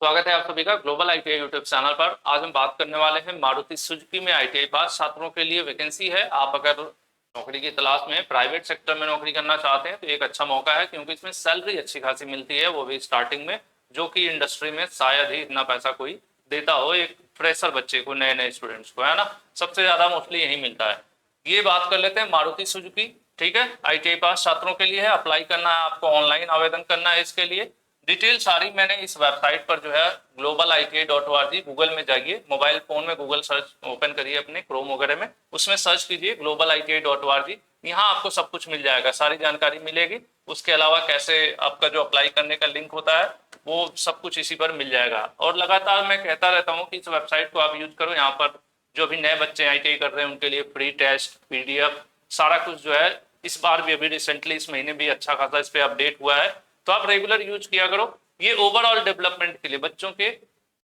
स्वागत है आप सभी का ग्लोबल आईटीआई यूट्यूब चैनल पर। आज हम बात करने वाले हैं मारुति सुजुकी में आईटीआई पास छात्रों के लिए वैकेंसी है। आप अगर नौकरी की तलाश में प्राइवेट सेक्टर में नौकरी करना चाहते हैं तो एक अच्छा मौका है, क्योंकि इसमें सैलरी अच्छी खासी मिलती है, वो भी स्टार्टिंग में, जो कि इंडस्ट्री में शायद ही इतना पैसा कोई देता हो एक फ्रेशर बच्चे को, नए नए स्टूडेंट्स को, है ना। सबसे ज्यादा मोस्टली यही मिलता है। ये बात कर लेते हैं मारुति सुजुकी। ठीक है, आईटीआई पास छात्रों के लिए है। अप्लाई करना है आपको, ऑनलाइन आवेदन करना है इसके लिए। डिटेल सारी मैंने इस वेबसाइट पर जो है globalitia.org, गूगल में जाइए, मोबाइल फोन में गूगल सर्च ओपन करिए अपने क्रोम वगैरह में, उसमें सर्च कीजिए globalitia.org। यहाँ आपको सब कुछ मिल जाएगा, सारी जानकारी मिलेगी। उसके अलावा कैसे आपका जो अप्लाई करने का लिंक होता है वो सब कुछ इसी पर मिल जाएगा। और लगातार मैं कहता रहता हूँ कि इस वेबसाइट को आप यूज करो। यहाँ पर जो भी नए बच्चे आईटीआई कर रहे हैं उनके लिए फ्री टेस्ट, पीडीएफ, सारा कुछ जो है इस बार भी, अभी रिसेंटली इस महीने भी अच्छा खासा इस पर अपडेट हुआ है, तो आप रेगुलर यूज किया करो। ये ओवरऑल डेवलपमेंट के लिए, बच्चों के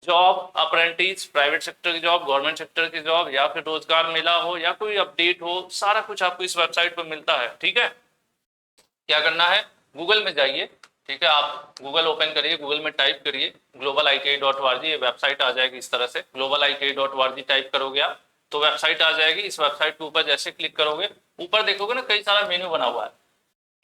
जॉब, अप्रेंटिस, प्राइवेट सेक्टर की जॉब, गवर्नमेंट सेक्टर की जॉब, या फिर रोजगार मेला हो या कोई अपडेट हो, सारा कुछ आपको इस वेबसाइट पर मिलता है। ठीक है, क्या करना है, गूगल में जाइए। ठीक है, आप गूगल ओपन करिए, गूगल में टाइप करिए globalitia.org, ये वेबसाइट आ जाएगी इस तरह से। globalitia.org टाइप करोगे आप तो वेबसाइट आ जाएगी। इस वेबसाइट के ऊपर जैसे क्लिक करोगे, ऊपर देखोगे ना कई सारा मेन्यू बना हुआ है,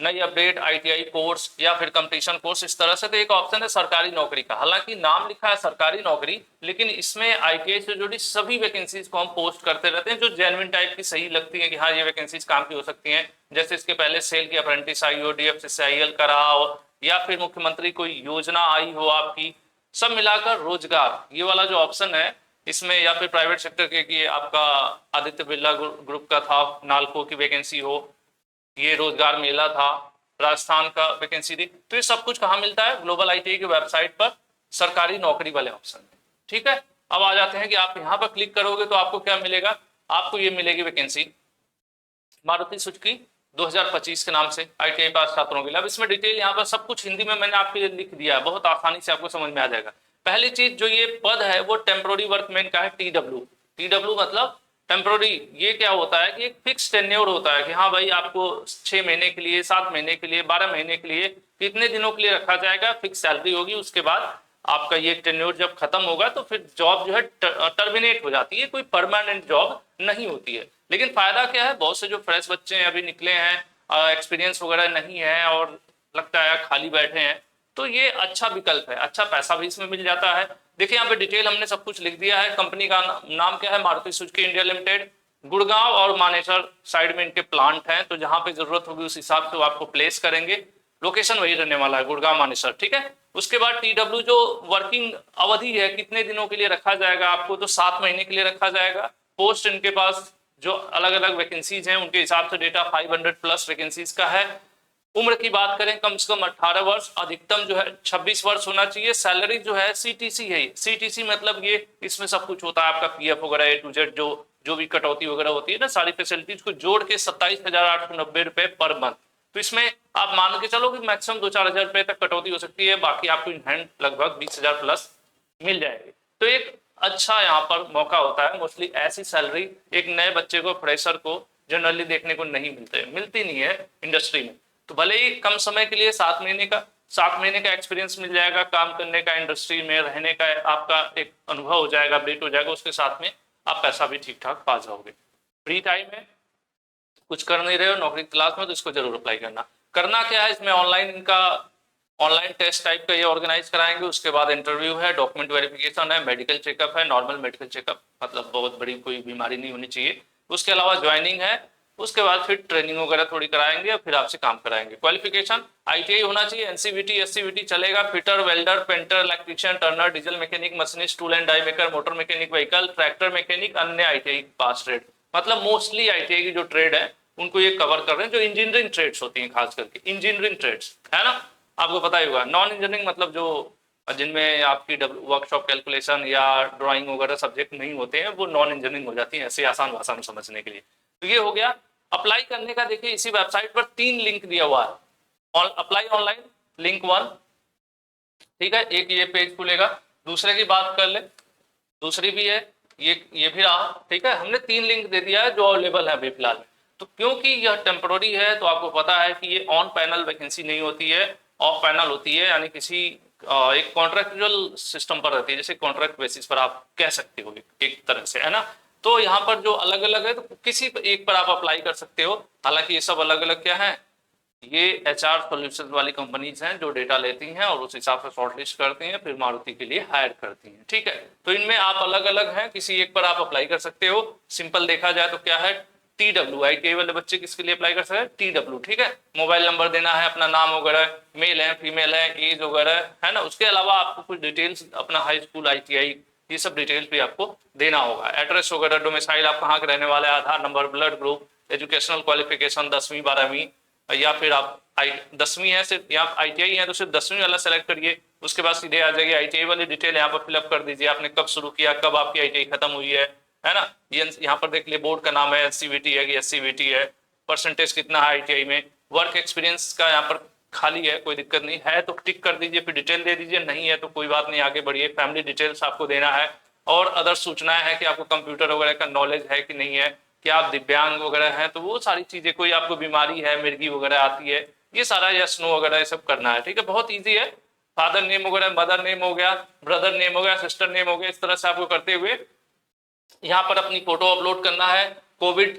नई अपडेट, आईटीआई कोर्स या फिर कंपटीशन कोर्स, इस तरह से। तो एक ऑप्शन है सरकारी नौकरी का, हालांकि नाम लिखा है सरकारी नौकरी, लेकिन इसमें आईटीआई से जुड़ी सभी वैकेंसीज को हम पोस्ट करते रहते हैं जो जेन्युइन टाइप की सही लगती है कि हाँ ये वैकेंसीज काम की हो सकती हैं। जैसे इसके पहले सेल की अप्रेंटिस आई हो, डीएफसीसीआईएल का रहा हो, या फिर मुख्यमंत्री कोई योजना आई हो आपकी, सब मिलाकर रोजगार ये वाला जो ऑप्शन है इसमें, या फिर प्राइवेट सेक्टर के कि आपका आदित्य बिरला ग्रुप का था, नालको की वैकेंसी हो, ये रोजगार मेला था, राजस्थान का वैकेंसी थी, तो ये सब कुछ कहाँ मिलता है, ग्लोबल आईटीआई की वेबसाइट पर सरकारी नौकरी वाले ऑप्शन में। ठीक है, अब आ जाते हैं कि आप यहाँ पर क्लिक करोगे तो आपको क्या मिलेगा। आपको ये मिलेगी वैकेंसी मारुति सुजुकी 2025 के नाम से आईटीआई पास छात्रों के लिए। अब इसमें डिटेल यहाँ पर सब कुछ हिंदी में मैंने आपके लिए लिख दिया है, बहुत आसानी से आपको समझ में आ जाएगा। पहली चीज, जो ये पद है वो टेम्पोररी वर्कमैन का है, टीडब्ल्यू। टीडब्ल्यू मतलब टेम्पोररी। ये क्या होता है कि एक फिक्स टेन्योर होता है कि हाँ भाई आपको 6 महीने के लिए, 7 महीने के लिए, 12 महीने के लिए, कितने दिनों के लिए रखा जाएगा, फिक्स सैलरी होगी। उसके बाद आपका ये टेन्योर जब खत्म होगा तो फिर जॉब जो है टर्मिनेट हो जाती है, कोई परमानेंट जॉब नहीं होती है। लेकिन फायदा क्या है, बहुत से जो फ्रेश बच्चे हैं अभी निकले हैं, एक्सपीरियंस वगैरह नहीं है और लगता है खाली बैठे हैं, तो ये अच्छा विकल्प है, अच्छा पैसा भी इसमें मिल जाता है। देखिए यहाँ पे डिटेल हमने सब कुछ लिख दिया है। कंपनी का नाम क्या है, Maruti Suzuki India limited. Gurgaon और मानेसर साइड में इनके प्लांट हैं, तो जहां पे जरूरत होगी उस हिसाब से वो आपको प्लेस करेंगे। लोकेशन वही रहने वाला है, गुड़गांव मानेसर। ठीक है, उसके बाद टीडब्ल्यू जो वर्किंग अवधि है, कितने दिनों के लिए रखा जाएगा आपको, तो 7 महीने के लिए रखा जाएगा। पोस्ट इनके पास जो अलग अलग वैकेंसीज हैं उनके हिसाब से डेटा 500 प्लस वैकेंसीज का है। उम्र की बात करें, कम से कम 18 वर्ष, अधिकतम जो है 26 वर्ष होना चाहिए। सैलरी जो है सीटीसी है, सीटीसी मतलब ये, इसमें सब कुछ होता है आपका, पीएफ वगैरह ए टू जेड, जो भी कटौती वगैरह होती है ना, सारी फैसिलिटीज को जोड़ के 27,890 रुपए पर मंथ। तो इसमें आप मान के चलो कि मैक्सिमम 2-4 हजार रुपए तक कटौती हो सकती है, बाकी आपको इन हैंड लगभग 20,000 प्लस मिल जाएगी। तो एक अच्छा यहाँ पर मौका होता है। मोस्टली ऐसी सैलरी एक नए बच्चे को, फ्रेशर को जनरली देखने को नहीं मिलती नहीं है इंडस्ट्री में। तो भले ही कम समय के लिए 7 महीने का एक्सपीरियंस मिल जाएगा, काम करने का, इंडस्ट्री में रहने का आपका एक अनुभव हो जाएगा, अपडेट हो जाएगा, उसके साथ में आप पैसा भी ठीक ठाक पा जाओगे। फ्री टाइम है, कुछ कर नहीं रहे हो, नौकरी तलाश में, तो इसको जरूर अप्लाई करना। करना क्या है, इसमें ऑनलाइन इनका ऑनलाइन टेस्ट टाइप का ये ऑर्गेनाइज कराएंगे। उसके बाद इंटरव्यू है, डॉक्यूमेंट वेरिफिकेशन है, मेडिकल चेकअप है, नॉर्मल मेडिकल चेकअप, मतलब बहुत बड़ी कोई बीमारी नहीं होनी चाहिए। उसके अलावा ज्वाइनिंग है, उसके बाद फिर ट्रेनिंग वगैरह थोड़ी कराएंगे और फिर आपसे काम कराएंगे। क्वालिफिकेशन आईटीआई होना चाहिए, एनसीवीटी, एससीवीटी चलेगा, fitter, welder, painter, electrician, turner, diesel mechanic, machinist, tool and die maker, motor mechanic, vehicle, tractor mechanic, अन्य आईटीआई पास ट्रेड। मतलब मोस्टली आईटीआई की जो ट्रेड है उनको ये कवर कर रहे हैं, जो इंजीनियरिंग ट्रेड्स होती हैं, खास करके इंजीनियरिंग ट्रेड्स, है ना, आपको पता ही होगा। नॉन इंजीनियरिंग मतलब जो जिनमें आपकी वर्कशॉप, कैलकुलेशन या ड्राइंग वगैरह सब्जेक्ट नहीं होते हैं, वो नॉन इंजीनियरिंग हो जाती है, ऐसे आसान भाषा में समझने के लिए। तो ये हो गया। अप्लाई करने का देखिए इसी वेबसाइट पर 3 लिंक दिया हुआ है। अप्लाई ऑनलाइन लिंक 1, ठीक है, एक ये पेज खुलेगा। दूसरे की बात कर ले, दूसरी भी है, ये भी रहा। ठीक है, हमने 3 लिंक दे दिया है जो अवेलेबल है अभी फिलहाल में। तो क्योंकि यह टेम्पोररी है तो आपको पता है कि ये ऑन पैनल वैकेंसी नहीं होती है, ऑफ पैनल होती है, यानी किसी एक कॉन्ट्रैक्चुअल सिस्टम पर रहती है, जैसे कॉन्ट्रैक्ट बेसिस पर आप कह सकते हो एक तरह से, है ना। तो यहाँ पर जो अलग अलग है, तो किसी एक पर आप अप्लाई कर सकते हो। हालांकि ये सब अलग अलग क्या है, ये एचआर सॉल्यूशंस वाली कंपनीज हैं जो डेटा लेती हैं और उस हिसाब से शॉर्टलिस्ट करती हैं, फिर मारुति के लिए हायर करती हैं, ठीक है। तो इनमें आप अलग अलग हैं, किसी एक पर आप अप्लाई कर सकते हो। सिंपल देखा जाए तो क्या है, TW ITI वाले बच्चे किसके लिए अप्लाई कर सकते हैं, TW, ठीक है। मोबाइल नंबर देना है, अपना नाम वगैरह, मेल है फीमेल है, एज वगैरह, है ना। उसके अलावा आपको कुछ डिटेल्स, अपना हाई स्कूल ITI, ये सब डिटेल्स भी आपको देना होगा। एड्रेस वगैरह, डोमिसाइल, आप कहाँ के रहने वाले, Aadhaar number, blood group, educational qualification 10वीं 12वीं, या फिर आप 10वीं है सिर्फ, या ITI है तो सिर्फ 10वीं वाला सेलेक्ट करिए। उसके बाद सीधे आ जाइए ITI वाली डिटेल यहाँ पर फिलअप कर दीजिए, आपने कब शुरू किया, कब आपकी ITI खत्म हुई है ना। ये यहाँ पर देख लिए, बोर्ड का नाम है, SCVT है कि SCVT है, परसेंटेज कितना है ITI में, वर्क एक्सपीरियंस का यहाँ पर खाली है, कोई दिक्कत नहीं है तो टिक कर दीजिए, फिर डिटेल दे दीजिए, नहीं है तो कोई बात नहीं, आगे बढ़िए। फैमिली डिटेल्स आपको देना है, और अदर सूचनाएं है कि आपको कंप्यूटर वगैरह का नॉलेज है कि नहीं है, कि आप दिव्यांग वगैरह हैं, तो वो सारी चीजें, कोई आपको बीमारी है, मिर्गी वगैरह आती है, ये सारा यस नो वगैरह ये सब करना है, ठीक है। बहुत ईजी है। फादर नेम वगैरह, मदर नेम हो गया, ब्रदर नेम हो गया, सिस्टर नेम हो गया, इस तरह से आपको करते हुए यहाँ पर अपनी फोटो अपलोड करना है। कोविड,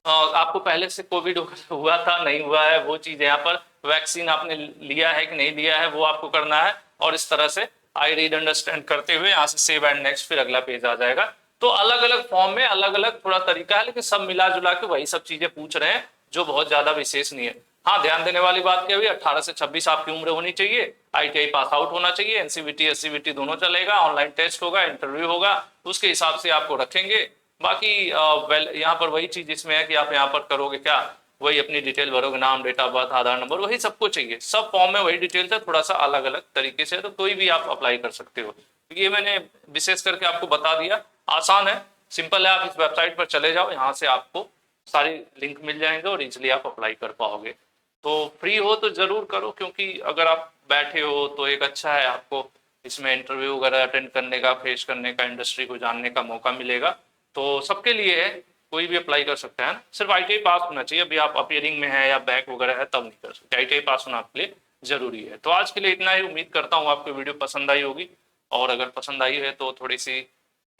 आपको पहले से कोविड हुआ था नहीं हुआ है, वो चीज यहाँ पर, वैक्सीन आपने लिया है कि नहीं लिया है, वो आपको करना है। और इस तरह से आई रीड अंडरस्टैंड करते हुए यहाँ से सेव एंड नेक्स्ट, फिर अगला पेज आ जाएगा। तो अलग अलग फॉर्म में अलग अलग थोड़ा तरीका है, लेकिन सब मिला जुला के वही सब चीजें पूछ रहे हैं, जो बहुत ज्यादा विशेष नहीं है। हाँ, ध्यान देने वाली बात क्या हुई, 18 से 26 आपकी उम्र होनी चाहिए, ITI पास आउट होना चाहिए, NCVT SCVT दोनों चलेगा, ऑनलाइन टेस्ट होगा, इंटरव्यू होगा, उसके हिसाब से आपको रखेंगे। बाकी यहाँ पर वही चीज इसमें है कि आप यहाँ पर करोगे क्या, वही अपनी डिटेल भरोगे, नाम, date of birth, Aadhaar number, वही सबको चाहिए, सब फॉर्म में वही डिटेल्स है, थोड़ा सा अलग अलग तरीके से, तो कोई भी आप अप्लाई कर सकते हो। ये मैंने विशेष करके आपको बता दिया, आसान है, सिंपल है। आप इस वेबसाइट पर चले जाओ, यहाँ से आपको सारे लिंक मिल जाएंगे और इजिली आप अप्लाई कर पाओगे। तो फ्री हो तो जरूर करो, क्योंकि अगर आप बैठे हो तो एक अच्छा है, आपको इसमें इंटरव्यू वगैरह अटेंड करने का, फेस करने का, इंडस्ट्री को जानने का मौका मिलेगा। तो सबके लिए है, कोई भी अप्लाई कर सकता है ना, सिर्फ ITI पास होना चाहिए। अभी आप अपियरिंग में है या बैक वगैरह है तब नहीं कर सकते, ITI पास होना आपके लिए जरूरी है। तो आज के लिए इतना ही, उम्मीद करता हूँ आपको वीडियो पसंद आई होगी, और अगर पसंद आई है तो थोड़ी सी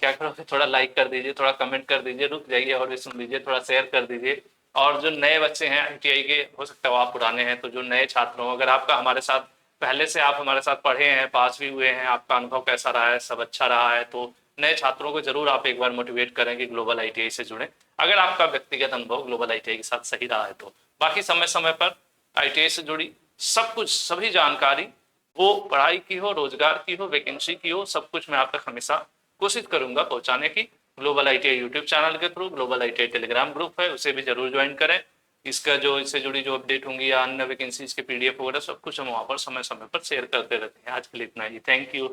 क्या करोगे, थोड़ा लाइक कर दीजिए, थोड़ा कमेंट कर दीजिए, रुक जाइए और भी सुन लीजिए, थोड़ा शेयर कर दीजिए। और जो नए बच्चे हैं ITI के, हो सकता है वो आप पुराने हैं, तो जो नए छात्र हो, अगर आपका हमारे साथ पहले से आप हमारे साथ पढ़े हैं, पास भी हुए हैं, आपका अनुभव कैसा रहा है, सब अच्छा रहा है, तो नए छात्रों को जरूर आप एक बार मोटिवेट करें कि ग्लोबल ITI से जुड़े, अगर आपका व्यक्तिगत अनुभव ग्लोबल ITI के साथ सही रहा है तो। बाकी समय समय पर ITI से जुड़ी सब कुछ, सभी जानकारी, वो पढ़ाई की हो, रोजगार की हो, वैकेंसी की हो, सब कुछ मैं आप तक हमेशा कोशिश करूंगा पहुंचाने की। ग्लोबल ITI यूट्यूब चैनल के through, global ITI Telegram group है, उसे भी जरूर ज्वाइन करें। इसका जो, इससे जुड़ी जो अपडेट होंगी या अन्य वैकेंसीज के PDF वगैरह, सब कुछ हम वहाँ पर समय समय पर शेयर करते रहते हैं। आज के लिए इतना ही, थैंक यू।